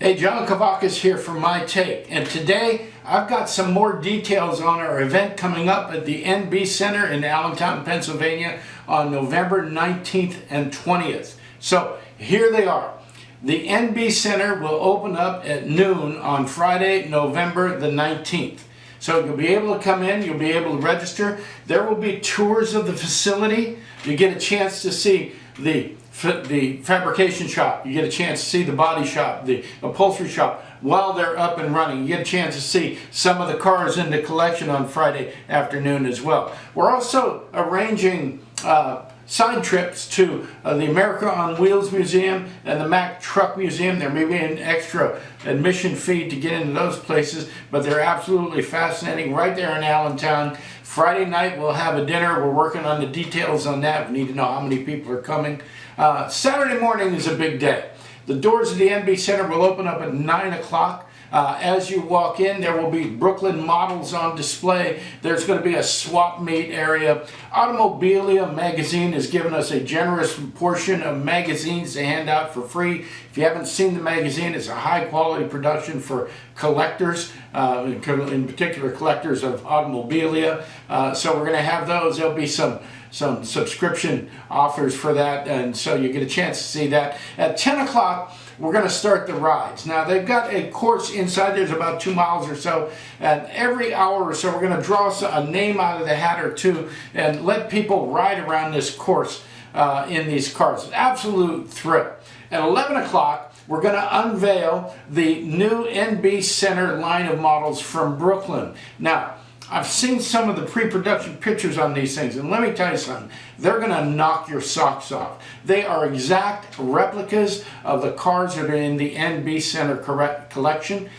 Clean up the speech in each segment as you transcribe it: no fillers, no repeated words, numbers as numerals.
Hey, John Kavakis here from My Take, and today I've got some more details on our event coming up at the NB Center in Allentown, Pennsylvania on November 19th and 20th. So here they are. The NB Center will open up at noon on Friday, November the 19th. So you'll be able to come in, you'll be able to register. There will be tours of the facility. You get a chance to see the fabrication shop, you get a chance to see the body shop, the upholstery shop while they're up and running. You get a chance to see some of the cars in the collection on Friday afternoon as well. We're also arranging side trips to the America on Wheels Museum and the Mack Truck Museum. There may be an extra admission fee to get into those places, but they're absolutely fascinating right there in Allentown. Friday night we'll have a dinner. We're working on the details on that. We need to know how many people are coming. Saturday morning is a big day. The doors of the NB Center will open up at 9 o'clock. As you walk in, there will be Brooklin models on display. There's going to be a swap meet area. Automobilia magazine has given us a generous portion of magazines to hand out for free. If you haven't seen the magazine, it's a high quality production for collectors, in particular collectors of automobilia. So we're going to have those. There'll be some subscription offers for that, and so you get a chance to see that. At 10 o'clock, we're going to start the rides. Now, they've got a course inside. There's about 2 miles or so, and every hour or so, we're going to draw a name out of the hat or two and let people ride around this course in these cars. Absolute thrill. At 11 o'clock, we're going to unveil the new NB Center line of models from Brooklin. Now, I've seen some of the pre-production pictures on these things, and let me tell you something. They're going to knock your socks off. They are exact replicas of the cars that are in the NB Center collection.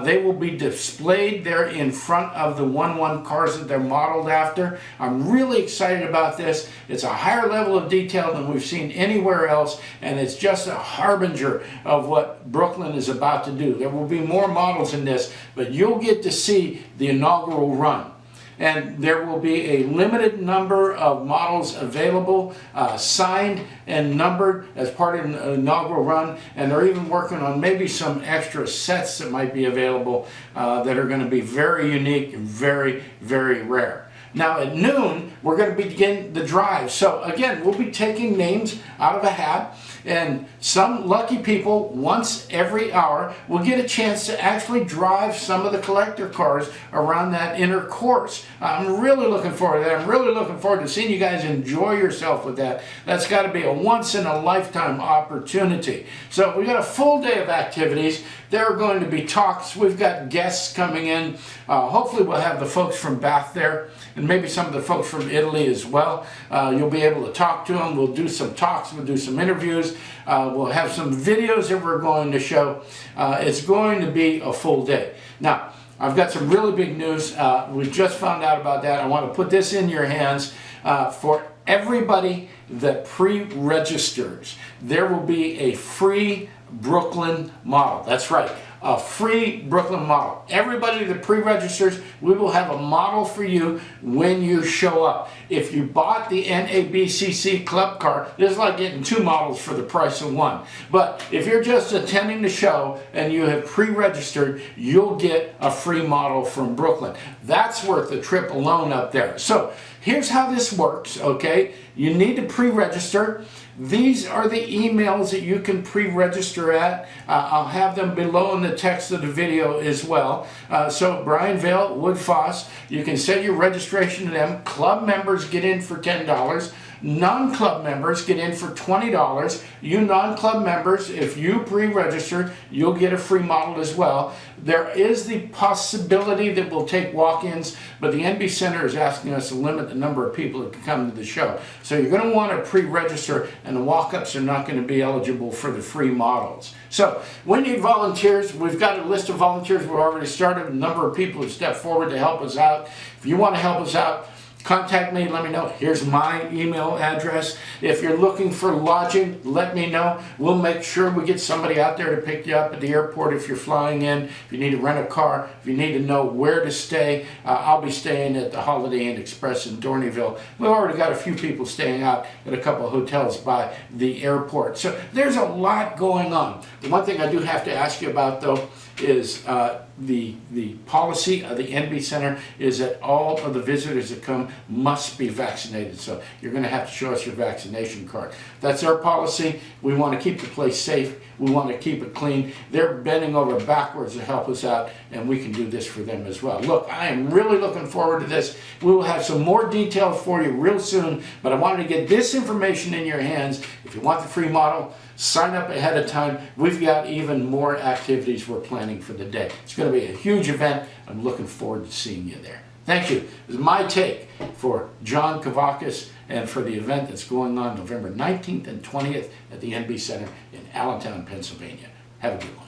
They will be displayed there in front of the 1-1 cars that they're modeled after. I'm really excited about this. It's a higher level of detail than we've seen anywhere else, and it's just a harbinger of what Brooklin is about to do. There will be more models in this, but you'll get to see the inaugural run. And there will be a limited number of models available, signed and numbered as part of the inaugural run, and they're even working on maybe some extra sets that might be available that are going to be very unique and very, very rare. Now at noon, we're going to begin the drive. So again, we'll be taking names out of a hat, and some lucky people once every hour will get a chance to actually drive some of the collector cars around that inner course. I'm really looking forward to that. I'm really looking forward to seeing you guys enjoy yourself with that. That's got to be a once-in-a-lifetime opportunity. So we got a full day of activities. There are going to be talks. We've got guests coming in. Hopefully we'll have the folks from Bath there, and maybe some of the folks from Italy as well. You'll be able to talk to them. We'll do some talks. We'll do some interviews. We'll have some videos that we're going to show. It's going to be a full day. Now, I've got some really big news. We just found out about that. I want to put this in your hands. For everybody that pre-registers, there will be a free Brooklin model. That's right, a free Brooklin model. Everybody that pre-registers, we will have a model for you when you show up. If you bought the NABCC club car, this is like getting 2 models for the price of 1. But if you're just attending the show and you have pre-registered, you'll get a free model from Brooklin. That's worth the trip alone up there. So here's how this works, okay? You need to pre-register. These are the emails that you can pre-register at. I'll have them below in the text of the video as well. So Brian Vale, Wood Foss, you can send your registration to them. Club members get in for $10. Non-club members get in for $20. You non-club members, if you pre-register, you'll get a free model as well. There is the possibility that we'll take walk-ins, but the NB Center is asking us to limit the number of people that can come to the show. So you're going to want to pre-register, and the walk-ups are not going to be eligible for the free models. So we need volunteers. We've got a list of volunteers. We've already started. A number of people have stepped forward to help us out. If you want to help us out, contact me, let me know. Here's my email address. If you're looking for lodging, let me know. We'll make sure we get somebody out there to pick you up at the airport if you're flying in. If you need to rent a car, if you need to know where to stay, I'll be staying at the Holiday Inn Express in Dorneyville. We've already got a few people staying out at a couple of hotels by the airport. So there's a lot going on. The one thing I do have to ask you about, though, is the policy of the NB Center is that all of the visitors that come must be vaccinated. So you're going to have to show us your vaccination card. That's our policy. We want to keep the place safe. We want to keep it clean. They're bending over backwards to help us out, and we can do this for them as well. Look, I am really looking forward to this. We will have some more details for you real soon, but I wanted to get this information in your hands. If you want the free model, sign up ahead of time. We've got even more activities we're planning for the day. It's going to be a huge event. I'm looking forward to seeing you there. Thank you. This is my take for John Kavakis and for the event that's going on November 19th and 20th at the NB Center in Allentown, Pennsylvania. Have a good one.